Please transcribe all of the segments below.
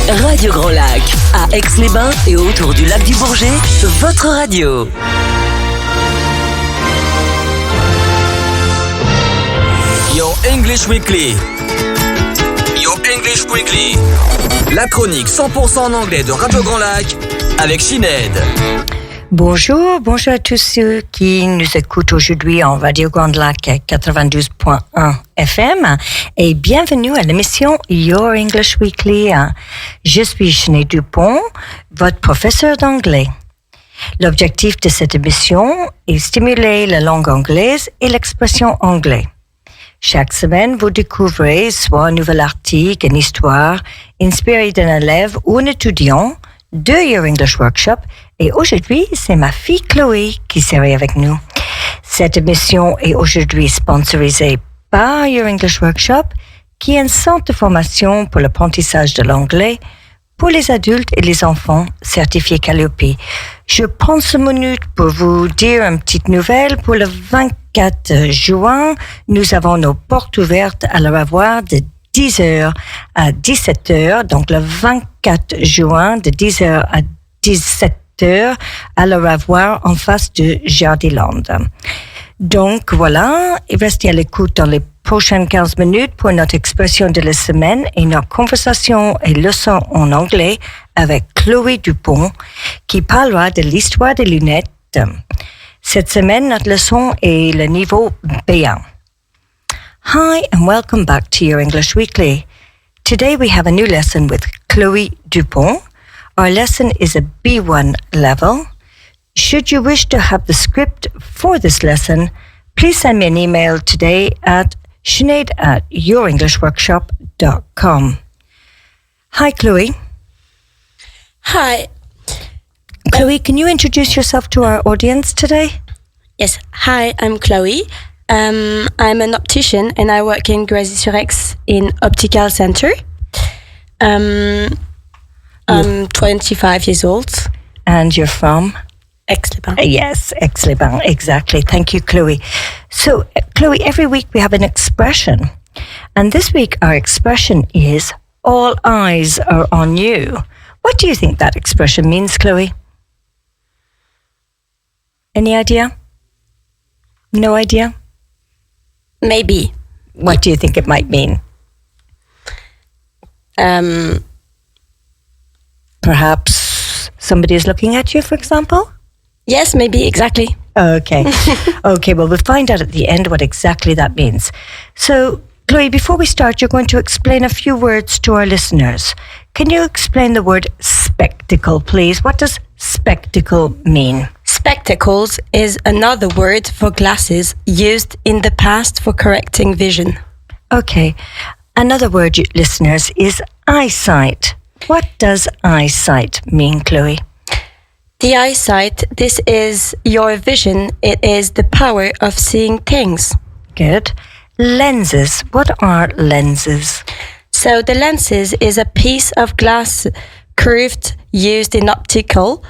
Radio Grand Lac, à Aix-les-Bains et autour du lac du Bourget, votre radio. Your English Weekly. Your English Weekly. La chronique 100% en anglais de Radio Grand Lac avec Sinead. Bonjour à tous ceux qui nous écoutent aujourd'hui en Radio Grand Lac 92.1 FM et bienvenue à l'émission Your English Weekly. Je suis Chloé Dupont, votre professeur d'anglais. L'objectif de cette émission est stimuler la langue anglaise et l'expression anglaise. Chaque semaine, vous découvrez soit un nouvel article, une histoire inspirée d'un élève ou un étudiant de Your English Workshop. Et aujourd'hui, c'est ma fille Chloé qui serait avec nous. Cette émission est aujourd'hui sponsorisée par Your English Workshop, qui est un centre de formation pour l'apprentissage de l'anglais pour les adultes et les enfants certifiés Calliope. Je prends ce minute pour vous dire une petite nouvelle. Pour le 24 juin, nous avons nos portes ouvertes à la revoir de 10h à 17h. Donc, le 24 juin, de 10h à 17h, à la revoir en face de Jardiland. Donc, voilà. Et restez à l'écoute dans les prochaines 15 minutes pour notre expression de la semaine et notre conversation et leçon en anglais avec Chloé Dupont, qui parlera de l'histoire des lunettes. Cette semaine, notre leçon est le niveau B1. Hi and welcome back to Your English Weekly. Today we have a new lesson with Chloé Dupont. Our lesson is a B1 level. Should you wish to have the script for this lesson, please send me an email today at Sinead@yourenglishworkshop.com. Hi, Chloé. Hi. Chloé, can you introduce yourself to our audience today? Yes. Hi, I'm Chloé. I'm an optician and I work in Grésy-sur-Aix in Optical Center. I'm 25 years old. And you're from? Aix-les-Bains. Yes, Aix-les-Bains, exactly. Thank you, Chloé. So, Chloé, every week we have an expression. And this week our expression is, all eyes are on you. What do you think that expression means, Chloé? Any idea? No idea? Maybe. What do you think it might mean? Perhaps somebody is looking at you, for example? Yes, maybe, exactly. Okay. Okay, well, we'll find out at the end what exactly that means. So, Chloé, before we start, you're going to explain a few words to our listeners. Can you explain the word spectacle, please? What does spectacle mean? Spectacles is another word for glasses used in the past for correcting vision. Okay. Another word, listeners, is eyesight. What does eyesight mean, Chloé? The eyesight, this is your vision. It is the power of seeing things. Good. Lenses. What are lenses? So the lenses is a piece of glass curved used in optical,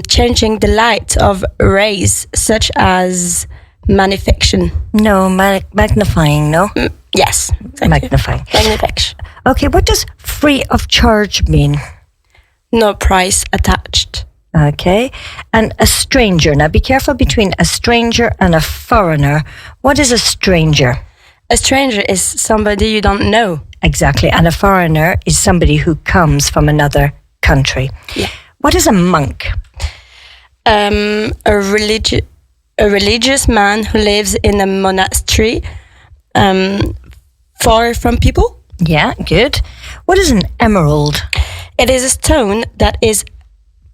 changing the light of rays such as magnification. No, magnifying, no? Yes. Magnifying. Magnification. Okay, what does free of charge mean? No price attached. Okay. And a stranger. Now be careful between a stranger and a foreigner. What is a stranger? A stranger is somebody you don't know. Exactly. And a foreigner is somebody who comes from another country. Yeah. What is a monk? A religious man who lives in a monastery far from people. Yeah, good. What is an emerald? It is a stone that is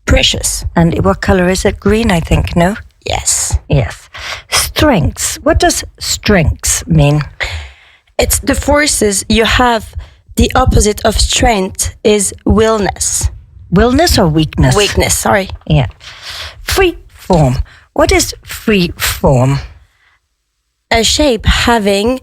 precious. And what color is it? Green, I think, no? Yes. Yes. Strengths. What does strengths mean? It's the forces you have. The opposite of strength is willness. Willness or weakness? Weakness, sorry. Yeah. Free form. What is free form? A shape having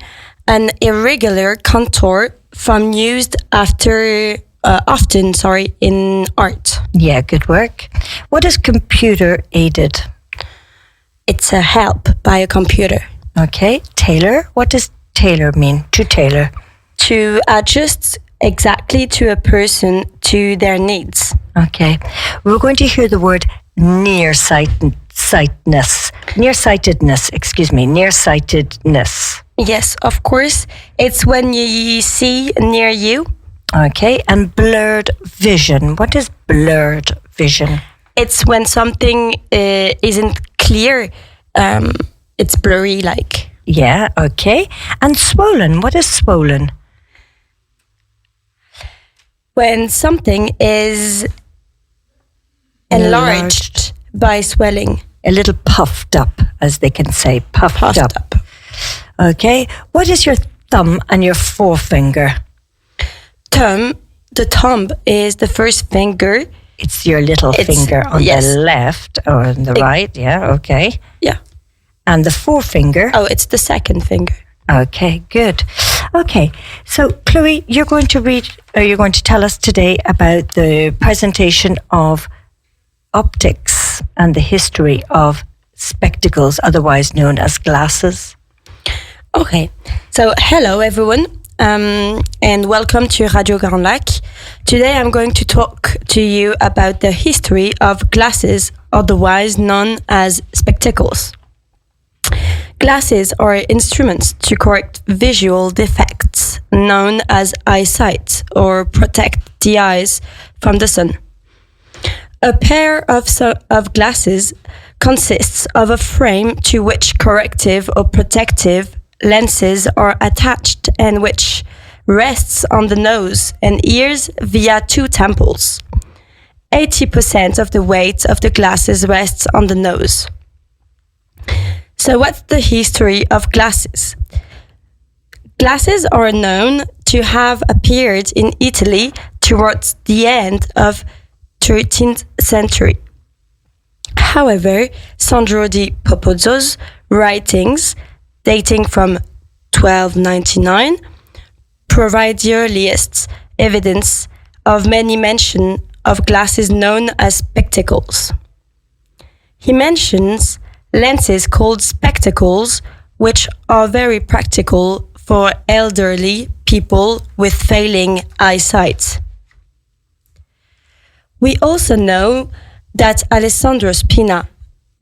an irregular contour from used often in art. Yeah, good work. What is computer aided? It's a help by a computer. Okay. Tailor. What does tailor mean? To tailor. To adjust exactly to a person, to their needs. Okay. We're going to hear the word nearsightedness. Nearsightedness. Yes, of course. It's when you see near you. Okay. And blurred vision. What is blurred vision? It's when something isn't clear. It's blurry, like. Yeah, okay. And swollen. What is swollen? When something is enlarged by swelling. A little puffed up, as they can say. Puffed up. Okay. What is your thumb and your forefinger? The thumb is the first finger. It's your little finger on the left or on the right. Yeah, okay. Yeah. And the forefinger? Oh, it's the second finger. Okay, good. Okay, so Chloé, you're going to tell us today about the presentation of optics and the history of spectacles, otherwise known as glasses. Okay, so hello everyone, and welcome to Radio Grand Lac. Today I'm going to talk to you about the history of glasses, otherwise known as spectacles. Glasses are instruments to correct visual defects known as eyesight or protect the eyes from the sun. A pair of glasses consists of a frame to which corrective or protective lenses are attached and which rests on the nose and ears via two temples. 80% of the weight of the glasses rests on the nose. So what's the history of glasses? Glasses are known to have appeared in Italy towards the end of 13th century. However, Sandro di Popozzo's writings, dating from 1299, provide the earliest evidence of many mention of glasses known as spectacles. He mentions lenses called spectacles, which are very practical for elderly people with failing eyesight. We also know that Alessandro Spina,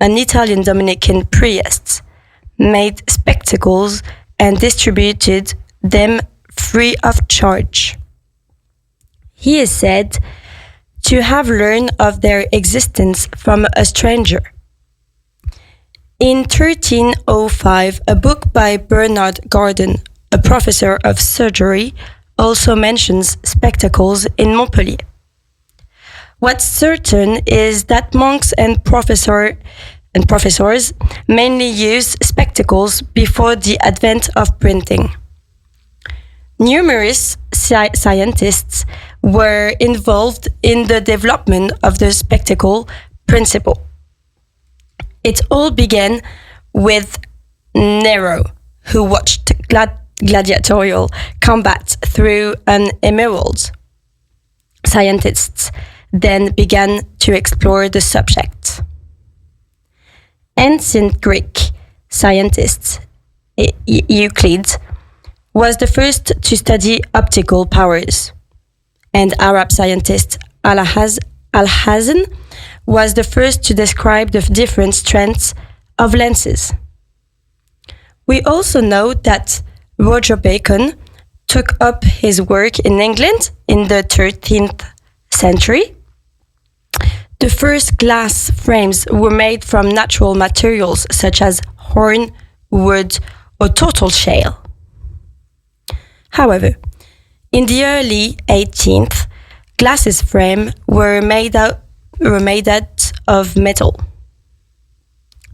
an Italian Dominican priest, made spectacles and distributed them free of charge. He is said to have learned of their existence from a stranger. In 1305, a book by Bernard Gardin, a professor of surgery, also mentions spectacles in Montpellier. What's certain is that monks and professors mainly used spectacles before the advent of printing. Numerous scientists were involved in the development of the spectacle principle. It all began with Nero, who watched gladiatorial combat through an emerald. Scientists then began to explore the subject. Ancient Greek scientist Euclid was the first to study optical powers, and Arab scientist Alhazen was the first to describe the different strengths of lenses. We also know that Roger Bacon took up his work in England in the 13th century. The first glass frames were made from natural materials such as horn, wood, or turtle shell. However, in the early 18th, glasses frames were made out of metal.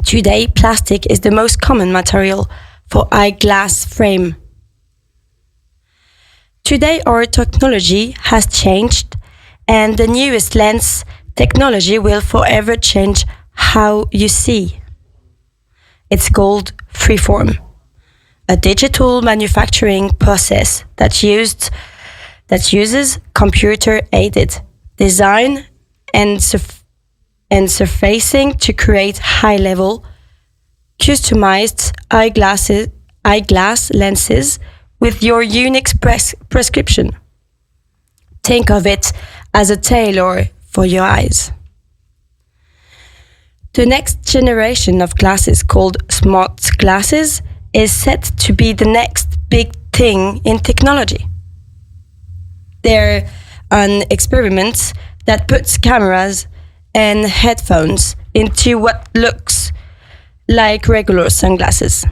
Today, plastic is the most common material for eyeglass frame. Today, our technology has changed, and the newest lens technology will forever change how you see. It's called freeform, a digital manufacturing process that uses computer-aided design and surfacing to create high-level, customized eyeglass lenses with your unique prescription. Think of it as a tailor for your eyes. The next generation of glasses, called smart glasses, is set to be the next big thing in technology. They're an experiment that puts cameras and headphones into what looks like regular sunglasses.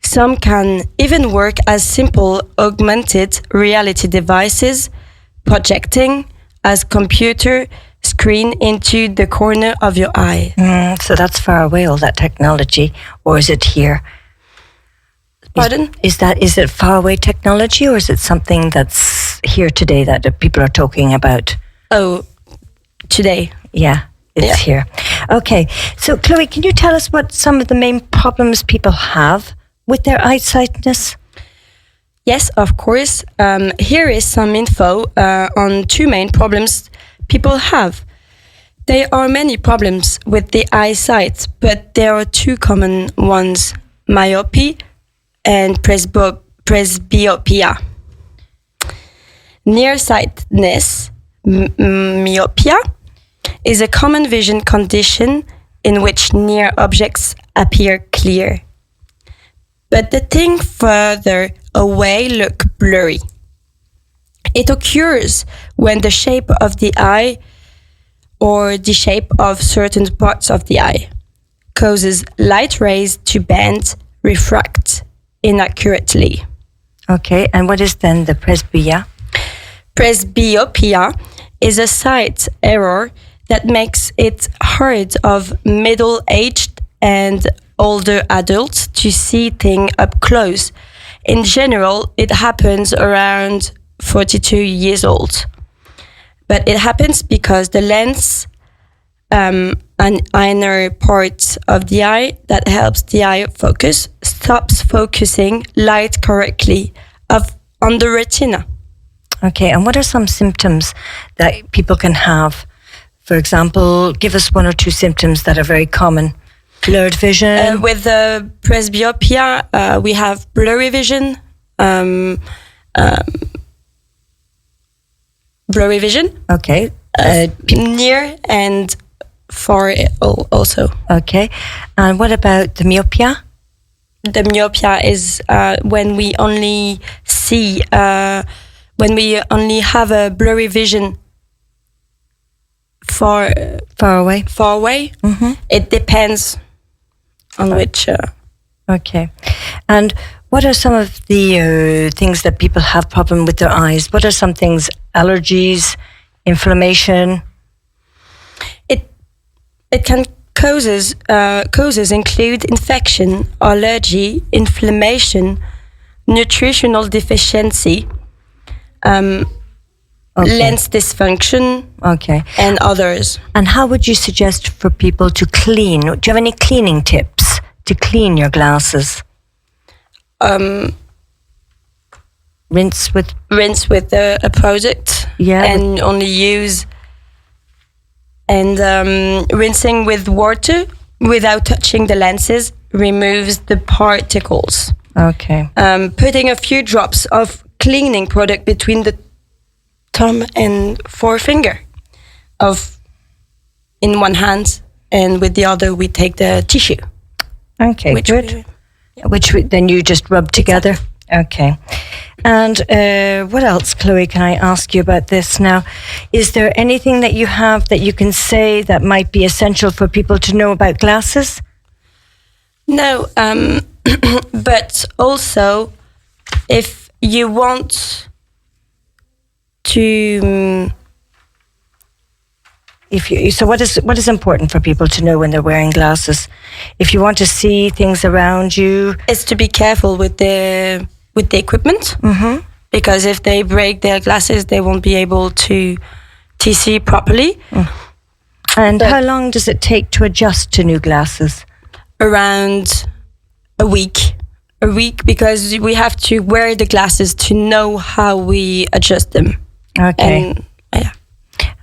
Some can even work as simple augmented reality devices, projecting as computer screen into the corner of your eye. So that's far away, all that technology, or is it here? Pardon? Is it far away technology, or is it something that's here today that people are talking about? Oh, today. Yeah, it's here. Okay, so Chloé, can you tell us what some of the main problems people have with their eyesightness? Yes, of course. Here is some info on two main problems people have. There are many problems with the eyesight, but there are two common ones: myopia and presbyopia. Nearsightedness, myopia, is a common vision condition in which near objects appear clear, but the thing further away look blurry. It occurs when the shape of the eye or the shape of certain parts of the eye causes light rays to bend, refract inaccurately. Okay, and what is then the presbyopia? Presbyopia is a sight error that makes it hard of middle-aged and older adults to see things up close. In general, it happens around 42 years old. But it happens because the lens, an inner part of the eye that helps the eye focus, stops focusing light correctly on the retina. Okay, and what are some symptoms that people can have? For example, give us one or two symptoms that are very common. Blurred vision? With the presbyopia, we have blurry vision, blurry vision. Okay. Near and far also. Okay. And what about the myopia? The myopia is when we only see, when we only have a blurry vision far away. Mm-hmm. It depends on which. Okay. And what are some of the things that people have problem with their eyes? What are some things? Allergies, inflammation? It can causes include infection, allergy, inflammation, nutritional deficiency, lens dysfunction, and others. And how would you suggest for people to clean? Do you have any cleaning tips to clean your glasses? Rinse with a product, and only use, and rinsing with water without touching the lenses removes the particles. Okay. Putting a few drops of cleaning product between the thumb and forefinger in one hand, and with the other we take the tissue. Okay, good. Which then you just rub together. Okay. And what else, Chloé, can I ask you about this now? Is there anything that you have that you can say that might be essential for people to know about glasses? No, but also if you want to... So what is important for people to know when they're wearing glasses? If you want to see things around you, it's to be careful with the equipment, because if they break their glasses, they won't be able to see properly. And how long does it take to adjust to new glasses? Around a week, because we have to wear the glasses to know how we adjust them. Okay. Yeah.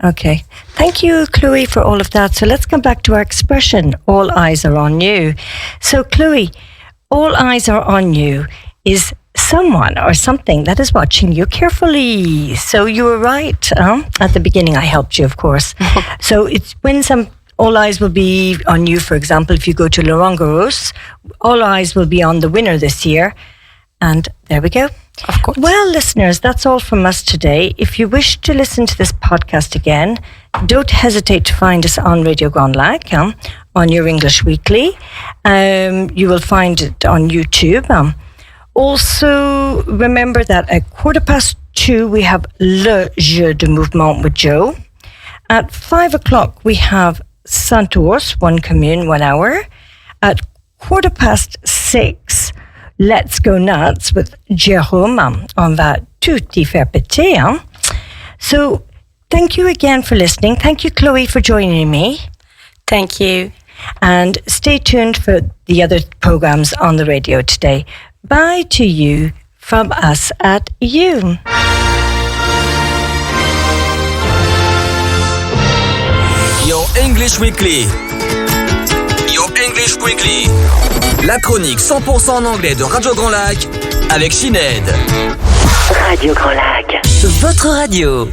Okay. Thank you, Chloé, for all of that. So let's come back to our expression, all eyes are on you. So, Chloé, all eyes are on you is someone or something that is watching you carefully. So you were right. At the beginning, I helped you, of course. So it's when all eyes will be on you, for example, if you go to Laurent Garros, all eyes will be on the winner this year. And there we go. Of course. Well, listeners, that's all from us today. If you wish to listen to this podcast again, don't hesitate to find us on Radio Grand Lac, on Your English Weekly. You will find it on YouTube. Also, remember that at 2:15, we have Le Jeu de Mouvement with Joe. At 5:00, we have Santos, one commune, 1 hour. At 6:15, Let's Go Nuts with Jérôme. On va tout y faire péter. So, thank you again for listening. Thank you, Chloé, for joining me. Thank you. And stay tuned for the other programs on the radio today. Bye to you from us at you. Your English Weekly. Your English Weekly. La chronique 100% en anglais de Radio Grand Lac avec Sinead. Radio Grand Lac. Votre radio.